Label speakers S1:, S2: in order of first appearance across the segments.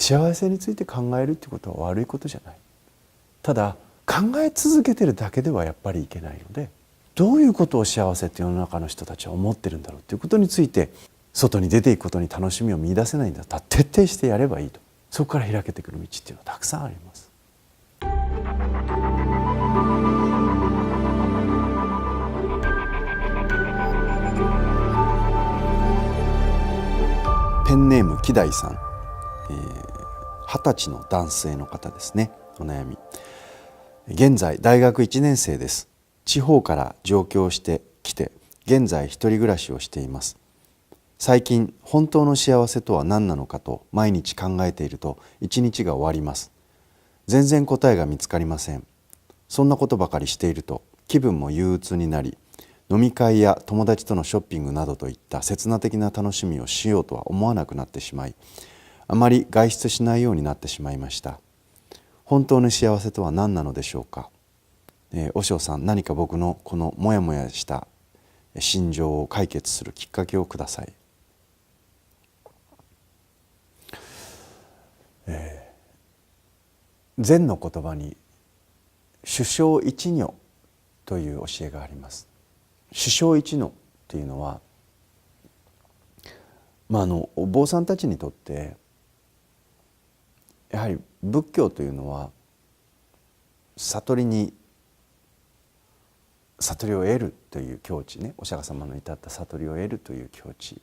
S1: 幸せについて考えるってことは悪いことじゃない。ただ考え続けてるだけではやっぱりいけないので、どういうことを幸せって世の中の人たちは思ってるんだろうということについて、外に出ていくことに楽しみを見出せないんだったら徹底してやればいいと。そこから開けてくる道っていうのはたくさんあります。ペンネーム木大さん、20歳の男性の方ですね。お悩み。現在大学1年生です。地方から上京してきて現在一人暮らしをしています。最近本当の幸せとは何なのかと毎日考えていると一日が終わります。全然答えが見つかりません。そんなことばかりしていると気分も憂鬱になり、飲み会や友達とのショッピングなどといった刹那的な楽しみをしようとは思わなくなってしまい、あまり外出しないようになってしまいました。本当の幸せとは何なのでしょうか。和尚さん、何か僕のこのモヤモヤした心情を解決するきっかけをください。禅の言葉に主生一如という教えがあります。主生一如というのは、お坊さんたちにとってやはり仏教というのは悟りを得るという境地ね、お釈迦様の至った悟りを得るという境地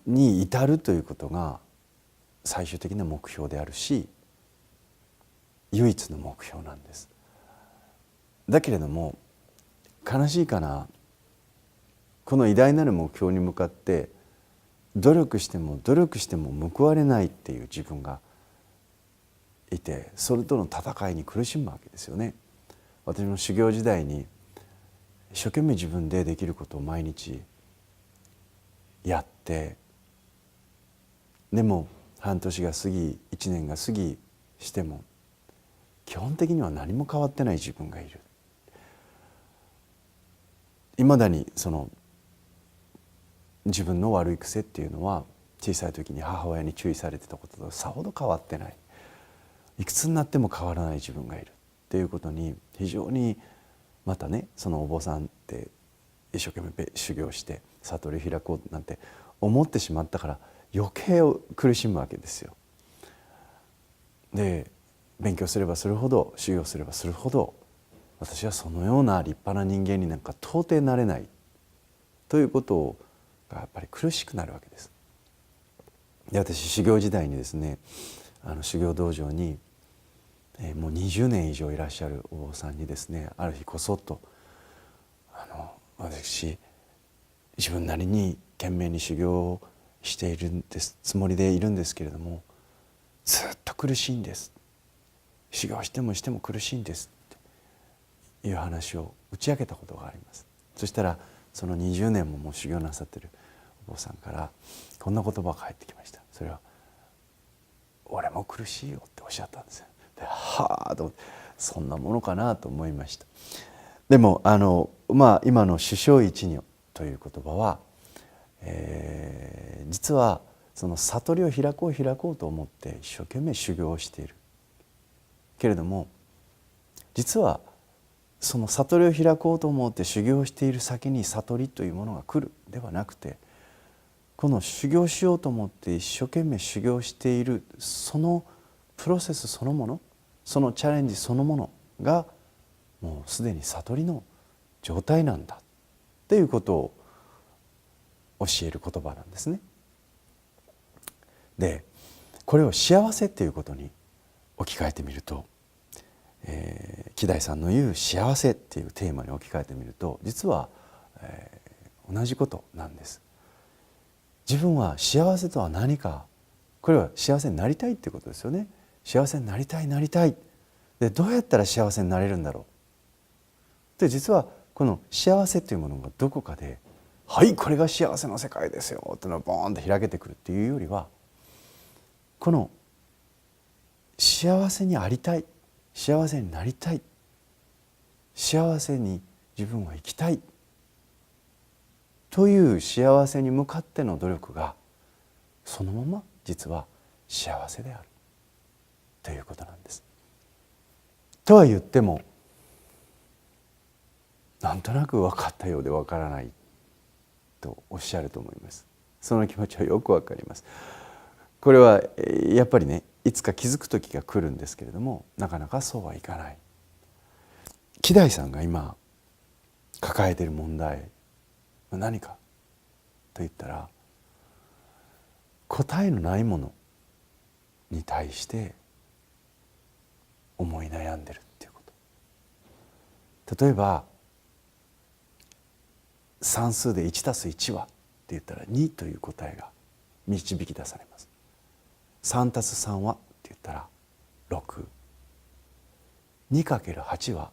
S1: に至るということが最終的な目標であるし、唯一の目標なんです。だけれども悲しいかな、この偉大なる目標に向かって努力しても報われないっていう自分がいて、それとの戦いに苦しむわけですよね。私も修行時代に一生懸命自分でできることを毎日やって、でも半年が過ぎ1年が過ぎしても基本的には何も変わってない自分がいる。いまだにその自分の悪い癖っていうのは小さい時に母親に注意されてたこととさほど変わってない、いくつになっても変わらない自分がいるっていうことに非常にまたね、そのお坊さんって一生懸命修行して悟りを開こうなんて思ってしまったから余計苦しむわけですよ。で勉強すればするほど修行すればするほど私はそのような立派な人間になんか到底なれないということがやっぱり苦しくなるわけです。で私修行時代にですね、修行道場にもう20年以上いらっしゃるお坊さんにですね、ある日こそっと私自分なりに懸命に修行をしているつもりでいるんですけれども、ずっと苦しいんです、修行しても苦しいんですっていう話を打ち明けたことがあります。そしたらその20年も修行なさってるお坊さんからこんな言葉が返ってきました。それは俺も苦しいよっておっしゃったんですよ。ではあと思って、そんなものかなと思いました。でも今の主生一如という言葉は、実はその悟りを開こうと思って一生懸命修行をしているけれども、実はその悟りを開こうと思って修行している先に悟りというものが来るではなくて、この修行しようと思って一生懸命修行しているそのプロセスそのもの、そのチャレンジそのものがもうすでに悟りの状態なんだっていうことを教える言葉なんですね。でこれを幸せっていうことに置き換えてみると、木大さんの言う幸せっていうテーマに置き換えてみると、実は、同じことなんです。自分は幸せとは何か、これは幸せになりたいっていうことですよね。幸せになりたいで、どうやったら幸せになれるんだろうで、実はこの幸せというものがどこかではいこれが幸せの世界ですよっていうのがボーンと開けてくるっていうよりは、この幸せにありたい、幸せになりたい、幸せに自分は生きたいという幸せに向かっての努力がそのまま実は幸せであるということなんです。とは言ってもなんとなく分かったようで分からないとおっしゃると思います。その気持ちはよく分かります。これはやっぱりね、いつか気づく時が来るんですけれども、なかなかそうはいかない。希代さんが今抱えている問題は何かと言ったら、答えのないものに対して思い悩んでるっていうこと。例えば算数で 1+1 はって言ったら2という答えが導き出されます。3+3 はって言ったら6。2×8 は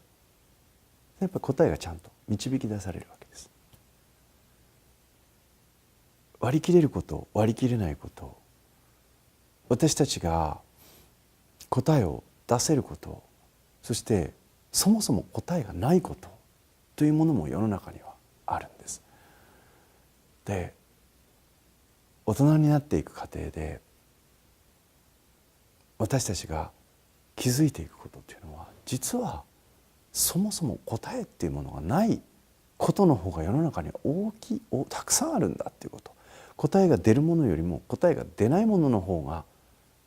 S1: やっぱり答えがちゃんと導き出されるわけです。割り切れること、割り切れないこと、私たちが答えを出せること、そしてそもそも答えがないことというものも世の中にはあるんです。で、大人になっていく過程で私たちが気づいていくことというのは、実はそもそも答えっていうものがないことの方が世の中にはたくさんあるんだっていうこと。答えが出るものよりも答えが出ないものの方が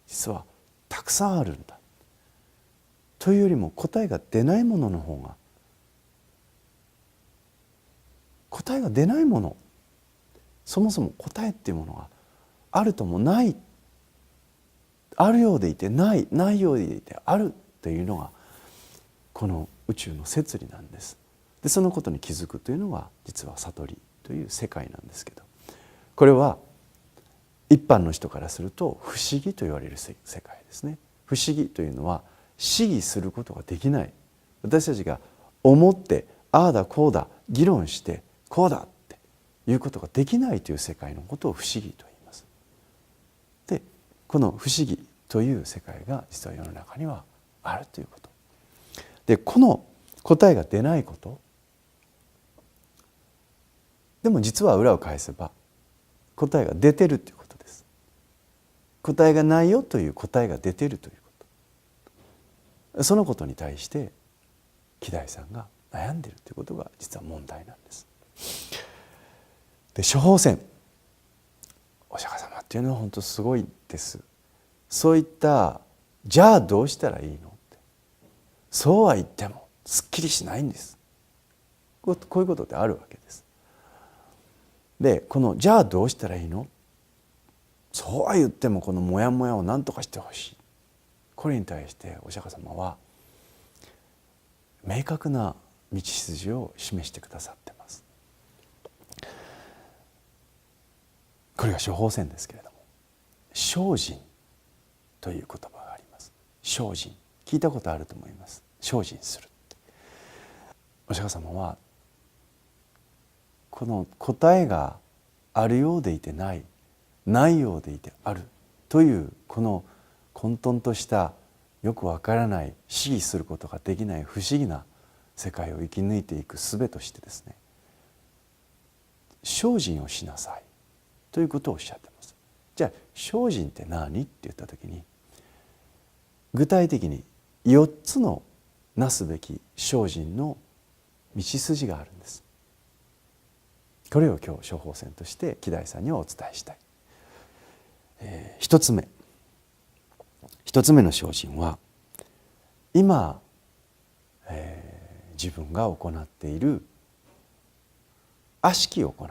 S1: 実はたくさんあるんだというよりも、答えが出ないものの方が、答えが出ないもの、そもそも答えっていうものがあるともない、あるようでいてない、ないようでいてあるというのがこの宇宙の摂理なんです。でそのことに気づくというのが実は悟りという世界なんですけど、これは一般の人からすると不思議と言われる世界ですね。不思議というのは思議することができない、私たちが思ってああだこうだ議論してこうだっていうことができないという世界のことを不思議と言います。でこの不思議という世界が実は世の中にはあるということ。でこの答えが出ないこと、でも実は裏を返せば答えが出てるということです。答えがないよという答えが出てるということ、そのことに対して希代さんが悩んでいるということが実は問題なんです。で処方箋、お釈迦様っていうのは本当すごいです。そういったじゃあどうしたらいいのって、そうは言ってもすっきりしないんです。こういうことってあるわけです。でこのじゃあどうしたらいいの、そうは言ってもこのモヤモヤを何とかしてほしい、これに対してお釈迦様は明確な道筋を示してくださってます。これが処方箋ですけれども、精進という言葉があります。精進、聞いたことあると思います。精進する。お釈迦様はこの答えがあるようでいてない、ないようでいてあるというこの混沌としたよくわからない、思議することができない不思議な世界を生き抜いていく術としてですね、精進をしなさいということをおっしゃってます。じゃあ精進って何って言った時に、具体的に4つのなすべき精進の道筋があるんです。これを今日処方箋として希代さんにはお伝えしたい。一つ目の精進は、今、自分が行っている悪しき行い、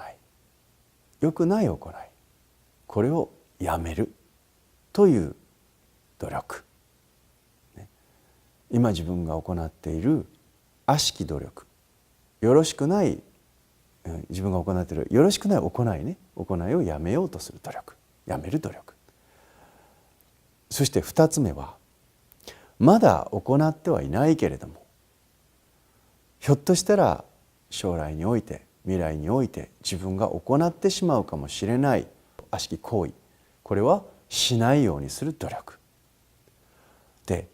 S1: 良くない行い、これをやめるという努力、今自分が行っている悪しき努力、よろしくない、自分が行っているよろしくない行いね、行いをやめようとする努力、やめる努力。そして2つ目は、まだ行ってはいないけれども、ひょっとしたら将来において、未来において自分が行ってしまうかもしれない悪しき行為、これはしないようにする努力で、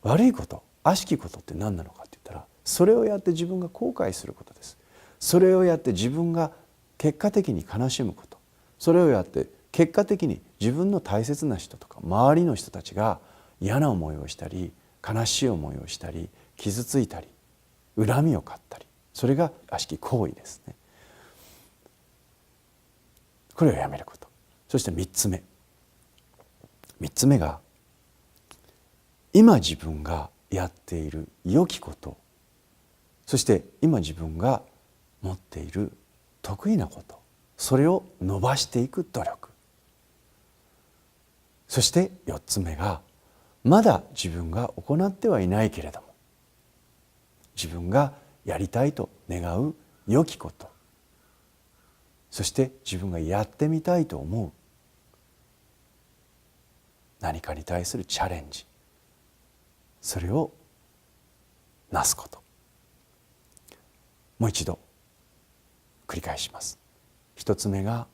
S1: 悪いこと、悪しきことって何なのかって言ったら、それをやって自分が後悔することです。それをやって自分が結果的に悲しむこと、それをやって結果的に自分の大切な人とか周りの人たちが嫌な思いをしたり悲しい思いをしたり傷ついたり恨みを買ったり、それが悪しき行為ですね。これをやめること。そして3つ目が今自分がやっている良きこと、そして今自分が持っている得意なこと、それを伸ばしていく努力。そして4つ目がまだ自分が行ってはいないけれども自分がやりたいと願う良きこと、そして自分がやってみたいと思う何かに対するチャレンジ、それをなすこと。もう一度繰り返します。一つ目が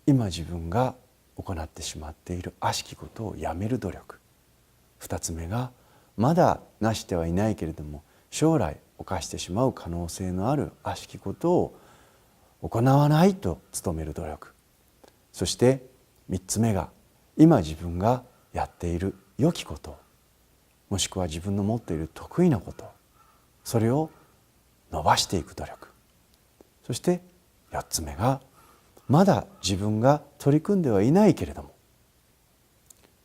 S1: 今自分が行ってしまっている悪しきことをやめる努力。二つ目がまだなしてはいないけれども将来犯してしまう可能性のある悪しきことを行わないと努める努力。そして三つ目が今自分がやっている良きこと、もしくは自分の持っている得意なこと、それを伸ばしていく努力。そして4つ目がまだ自分が取り組んではいないけれども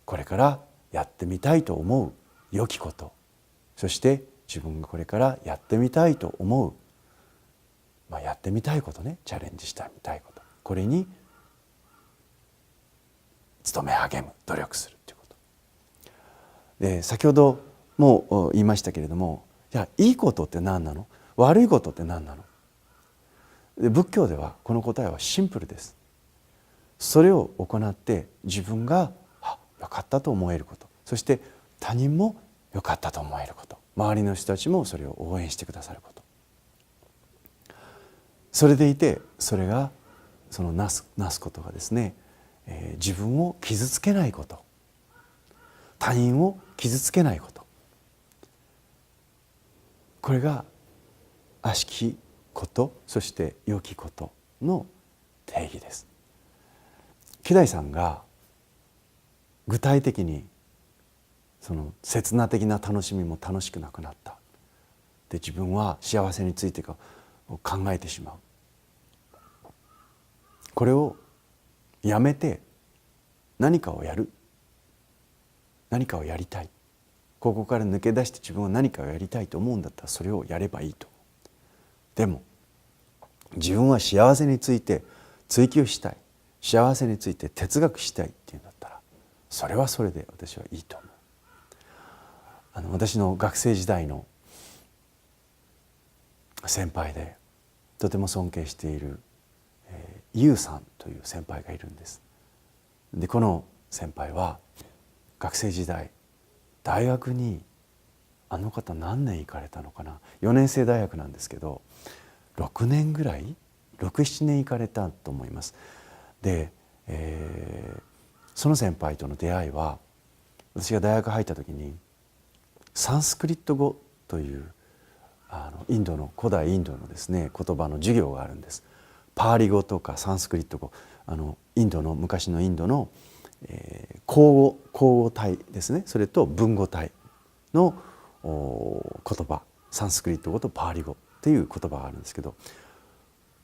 S1: これからやってみたいと思う良きこと、そして自分がこれからやってみたいと思う、やってみたいことね、チャレンジしてみたいこと、これに努め励む努力するということ。で、先ほども言いましたけれども、じゃあいいことって何なの、悪いことって何なの。で、仏教ではこの答えはシンプルです。それを行って自分がよかったと思えること、そして他人もよかったと思えること、周りの人たちもそれを応援してくださること、それでいてそれがそのなすことがですね、自分を傷つけないこと、他人を傷つけないこと、これが悪しきこと、そして良きことの定義です。希代さんが具体的にその刹那的な楽しみも楽しくなくなった、で自分は幸せについて考えてしまう、これをやめて何かをやる、何かをやりたい、ここから抜け出して自分は何かをやりたいと思うんだったらそれをやればいいと。でも自分は幸せについて追求したい、幸せについて哲学したいっていうんだったらそれはそれで私はいいと思う。私の学生時代の先輩でとても尊敬しているユウさんという先輩がいるんです。でこの先輩は学生時代大学にあの方何年行かれたのかな、4年生大学なんですけど6年ぐらい6、7年行かれたと思います。で、その先輩との出会いは私が大学入った時にサンスクリット語というインドの古代インドのですね言葉の授業があるんです。パーリ語とかサンスクリット語、インドの昔のインドの、口語体ですね、それと文語体の言葉、サンスクリット語とパーリ語っていう言葉があるんですけど、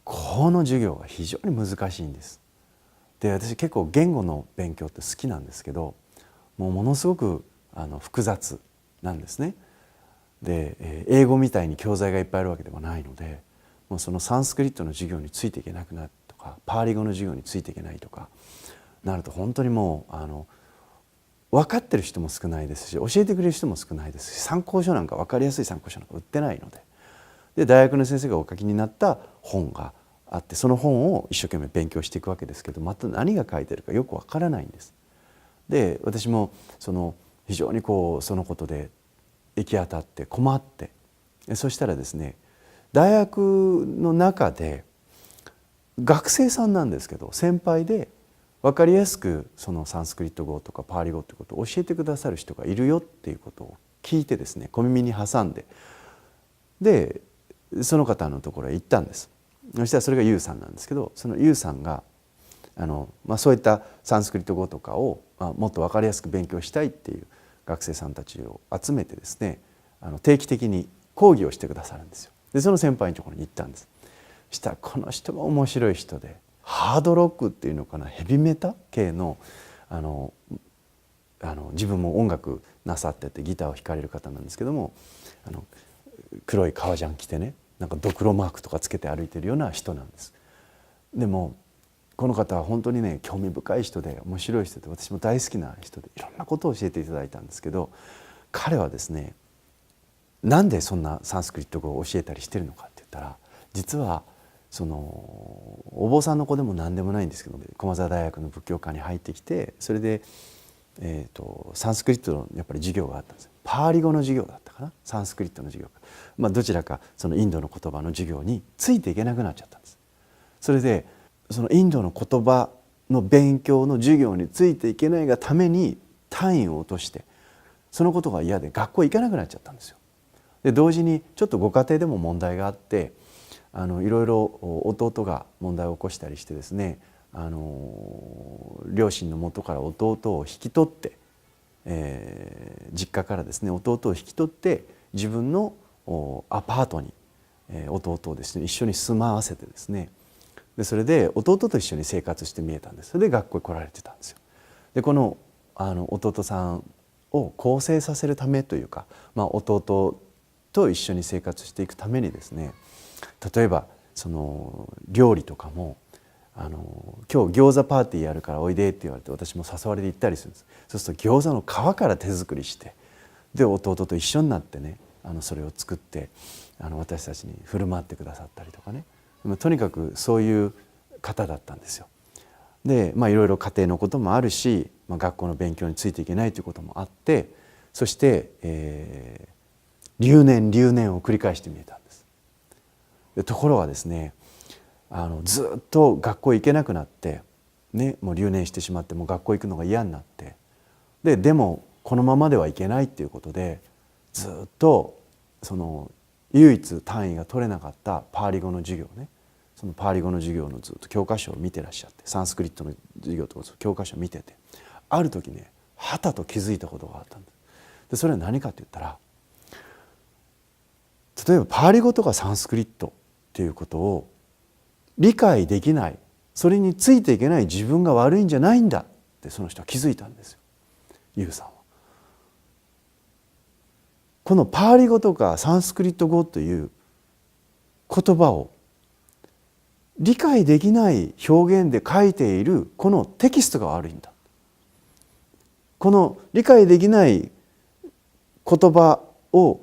S1: この授業が非常に難しいんです。で私結構言語の勉強って好きなんですけど、ものすごく複雑なんですね。で英語みたいに教材がいっぱいあるわけではないので、もうそのサンスクリットの授業についていけなくなるとか、パーリ語の授業についていけないとかなると本当にもう分かってる人も少ないですし教えてくれる人も少ないですし、参考書なんか分かりやすい参考書なんか売ってないので、大学の先生がお書きになった本があって、その本を一生懸命勉強していくわけですけど、また何が書いてるかよく分からないんです。で私も非常にそのことで行き当たって困って、そしたらですね大学の中で学生さんなんですけど先輩で分かりやすくそのサンスクリット語とかパーリ語ということを教えてくださる人がいるよっていうことを聞いてですね、小耳に挟んで、でその方のところへ行ったんです。そしたらそれがユウさんなんですけど、そのユウさんがそういったサンスクリット語とかを、もっと分かりやすく勉強したいっていう学生さんたちを集めてですね、定期的に講義をしてくださるんですよ。でその先輩のところに行ったんです。したらこの人も面白い人で、ハードロックっていうのかな、ヘビメタ系の自分も音楽なさっててギターを弾かれる方なんですけども、黒い革ジャン着てね、なんかドクロマークとかつけて歩いてるような人なんです。でもこの方は本当にね、興味深い人で面白い人で、私も大好きな人で、いろんなことを教えていただいたんですけど、彼はですね、なんでそんなサンスクリット語を教えたりしてるのかって言ったら、実はお坊さんの子でも何でもないんですけど、駒澤大学の仏教科に入ってきて、それで、サンスクリットのやっぱり授業があったんです。パーリ語の授業だったかな、サンスクリットの授業か、どちらかそのインドの言葉の授業についていけなくなっちゃったんです。それでそのインドの言葉の勉強の授業についていけないがために単位を落として、そのことが嫌で学校行けなくなっちゃったんですよ。で同時にちょっとご家庭でも問題があって、いろいろ弟が問題を起こしたりしてですね、両親の元から弟を引き取って、実家からですね弟を引き取って自分のアパートに弟をですね一緒に住まわせてですね、でそれで弟と一緒に生活してみえたんです。それで学校に来られてたんですよ。でこの弟さんを更生させるためというか、弟と一緒に生活していくためにですね、例えばその料理とかも今日餃子パーティーやるからおいでって言われて、私も誘われて行ったりするんです。そうすると餃子の皮から手作りして、で弟と一緒になってね、それを作って私たちに振る舞ってくださったりとかね、とにかくそういう方だったんですよ。でいろいろ家庭のこともあるし、学校の勉強についていけないということもあって、そして、留年を繰り返してみえたんです。でところがですね、ずっと学校行けなくなって、ね、もう留年してしまって、もう学校行くのが嫌になって、でもこのままではいけないっていうことで、ずっとその唯一単位が取れなかったパーリ語の授業ね、そのパーリ語の授業のずっと教科書を見てらっしゃって、サンスクリットの授業とか教科書を見てて、ある時ねはたと気づいたことがあったんです。でそれは何かって言ったら、例えばパーリ語とかサンスクリットっていうことを理解できない、それについていけない自分が悪いんじゃないんだってその人は気づいたんですよ、ユウさんは。このパーリ語とかサンスクリット語という言葉を理解できない表現で書いているこのテキストが悪いんだ。この理解できない言葉を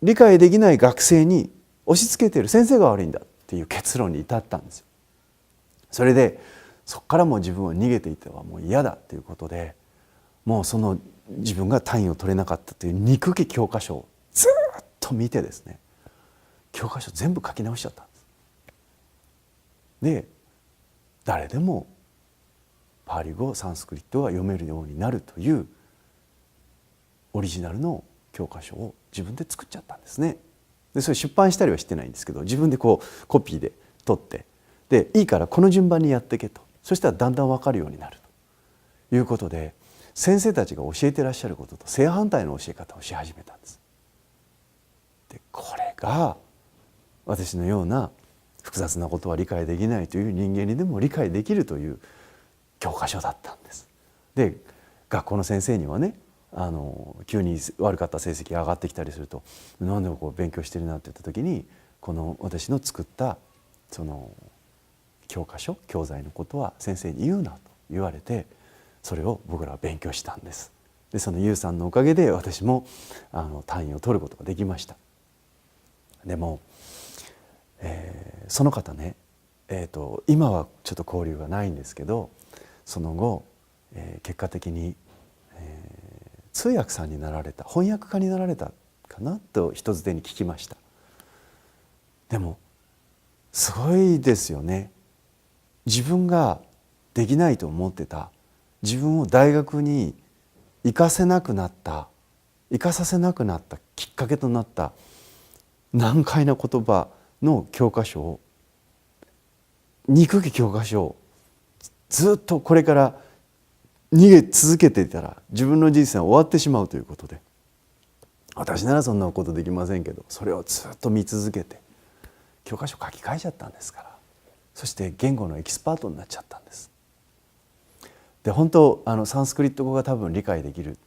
S1: 理解できない学生に押し付けている先生が悪いんだっていう結論に至ったんですよ。それでそこからもう自分は逃げていてはもう嫌だということで、もうその自分が単位を取れなかったという憎き教科書をずっと見てですね、教科書全部書き直しちゃったんです。で誰でもパーリ語サンスクリットが読めるようになるというオリジナルの教科書を自分で作っちゃったんですね。でそれ出版したりはしてないんですけど、自分でこうコピーで取って、でいいからこの順番にやっていけと、そしたらだんだん分かるようになるということで、先生たちが教えてらっしゃることと正反対の教え方をし始めたんです。でこれが私のような複雑なことは理解できないという人間にでも理解できるという教科書だったんです。で学校の先生にはね、急に悪かった成績が上がってきたりすると、何でもこう勉強してるなって言った時に、この私の作ったその教科書教材のことは先生に言うなと言われて、それを僕らは勉強したんです。でそのユウさんのおかげで私も単位を取ることができました。でも、その方ね、今はちょっと交流がないんですけど、その後、結果的に、通訳さんになられた、翻訳家になられたかなと人づてに聞きました。でもすごいですよね。自分ができないと思ってた、自分を大学に行かさせなくなったきっかけとなった難解な言葉の教科書を、憎き教科書をずっとこれから逃げ続けていたら自分の人生は終わってしまうということで、私ならそんなことできませんけど、それをずっと見続けて教科書書き換えちゃったんですから、そして言語のエキスパートになっちゃったんです。で本当サンスクリット語が多分理解できる、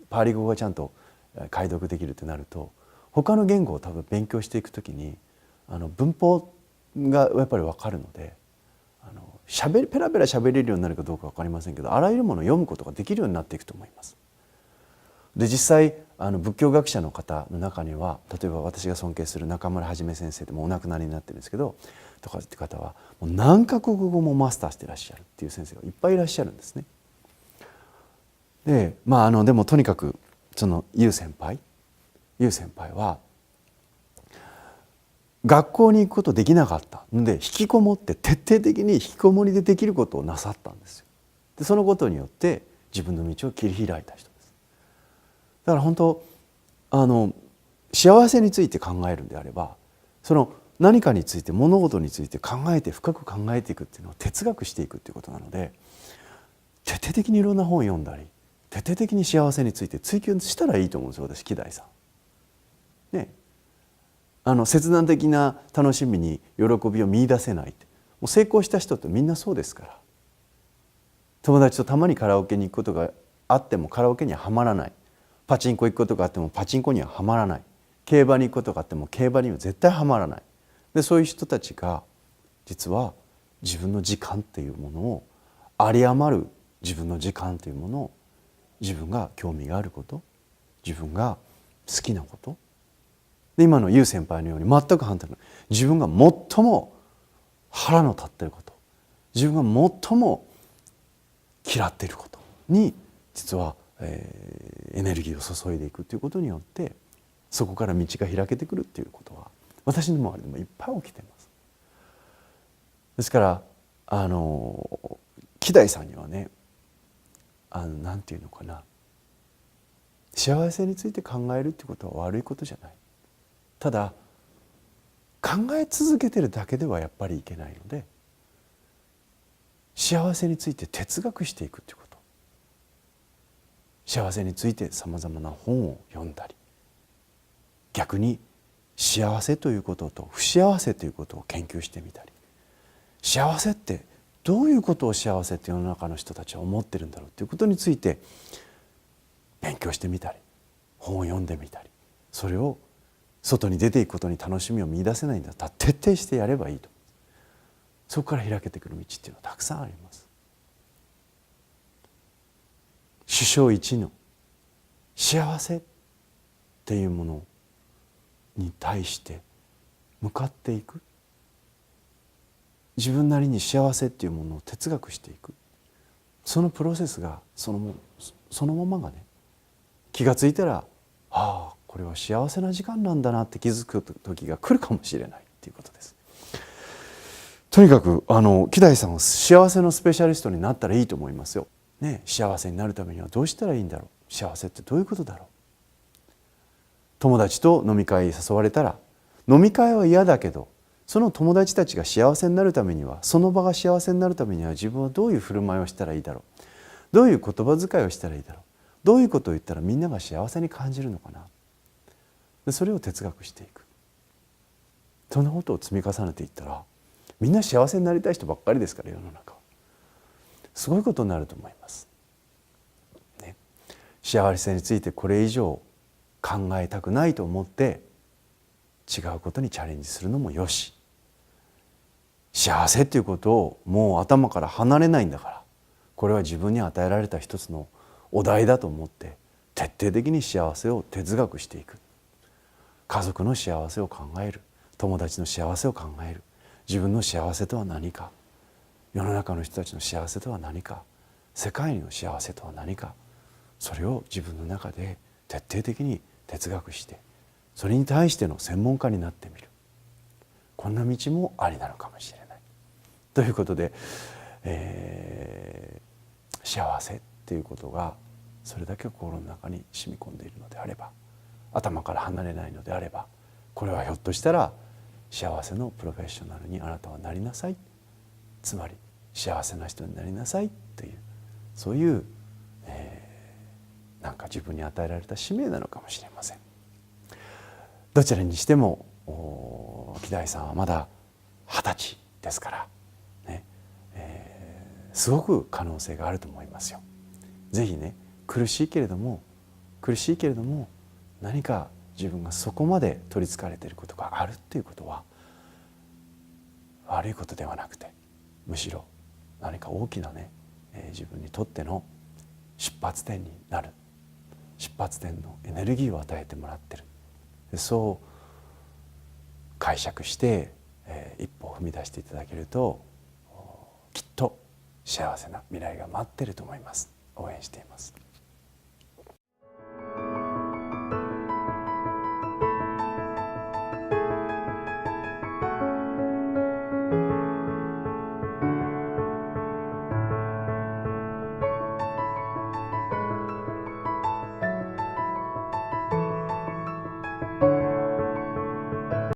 S1: パーリ語がちゃんと解読できるってなると、他の言語を多分勉強していくときに文法がやっぱり分かるので、ペラペラ喋れるようになるかどうか分かりませんけど、あらゆるものを読むことができるようになっていくと思います。で実際仏教学者の方の中には、例えば私が尊敬する中村はじめ先生でもお亡くなりになってるんですけどとかって方は、もう何カ国語もマスターしていらっしゃるっていう先生がいっぱいいらっしゃるんですね。ででもとにかくそのユウ先輩は学校に行くことできなかったので、引きこもって徹底的に引きこもりでできることをなさったんですよ。でそのことによって自分の道を切り開いた人です。だから本当幸せについて考えるんであれば、その何かについて、物事について考えて深く考えていくっていうのを哲学していくっていうことなので、徹底的にいろんな本を読んだり、徹底的に幸せについて追求したらいいと思うんですよ、私希代さん。ね、切断的な楽しみに喜びを見出せないって、もう成功した人ってみんなそうですから。友達とたまにカラオケに行くことがあってもカラオケにははまらない、パチンコ行くことがあってもパチンコにははまらない、競馬に行くことがあっても競馬には絶対はまらない。でそういう人たちが実は自分の時間っていうものを、有り余る自分の時間というものを、自分が興味があること、自分が好きなこと、で今のユウ先輩のように全く反対の、自分が最も腹の立っていること、自分が最も嫌っていることに実は、エネルギーを注いでいくということによって、そこから道が開けてくるっていうことは私の周りでもいっぱい起きています。ですから希代さんにはね、なんていうのかな、幸せについて考えるってことは悪いことじゃない。ただ考え続けてるだけではやっぱりいけないので、幸せについて哲学していくっていうこと、幸せについてさまざまな本を読んだり、逆に幸せということと不幸せということを研究してみたり、幸せってどういうことを幸せって世の中の人たちは思ってるんだろうということについて勉強してみたり、本を読んでみたり、それを外に出ていくことに楽しみを見出せないんだったら徹底してやればいいと。そこから開けてくる道っていうのはたくさんあります。首相一の幸せっていうものに対して向かっていく、自分なりに幸せっていうものを哲学していく、そのプロセスがそのままがね、気がついたら、ああこれは幸せな時間なんだなって気づく時が来るかもしれないっていうことです。とにかく希代さんは幸せのスペシャリストになったらいいと思いますよ。ね、幸せになるためにはどうしたらいいんだろう、幸せってどういうことだろう。友達と飲み会に誘われたら、飲み会は嫌だけど、その友達たちが幸せになるためには、その場が幸せになるためには自分はどういう振る舞いをしたらいいだろう、どういう言葉遣いをしたらいいだろう、どういうことを言ったらみんなが幸せに感じるのかな。でそれを哲学していく。そんなことを積み重ねていったら、みんな幸せになりたい人ばっかりですから、世の中はすごいことになると思います、ね、幸せについてこれ以上考えたくないと思って違うことにチャレンジするのもよし、幸せっていうことをもう頭から離れないんだから、これは自分に与えられた一つのお題だと思って徹底的に幸せを哲学していく。家族の幸せを考える、友達の幸せを考える、自分の幸せとは何か、世の中の人たちの幸せとは何か、世界の幸せとは何か、それを自分の中で徹底的に哲学して、それに対しての専門家になってみる、こんな道もありなのかもしれないということで、幸せっていうことがそれだけ心の中に染み込んでいるのであれば、頭から離れないのであれば、これはひょっとしたら幸せのプロフェッショナルにあなたはなりなさい、つまり幸せな人になりなさいという、そういう、なんか自分に与えられた使命なのかもしれません。どちらにしても木大さんはまだ20歳ですからね、すごく可能性があると思いますよ。ぜひね、苦しいけれども何か自分がそこまで取りつかれていることがあるっていうことは悪いことではなくて、むしろ何か大きなね、自分にとっての出発点になる、出発点のエネルギーを与えてもらってる、そう解釈して、一歩を踏み出していただけるときっと幸せな未来が待っていると思います。応援しています。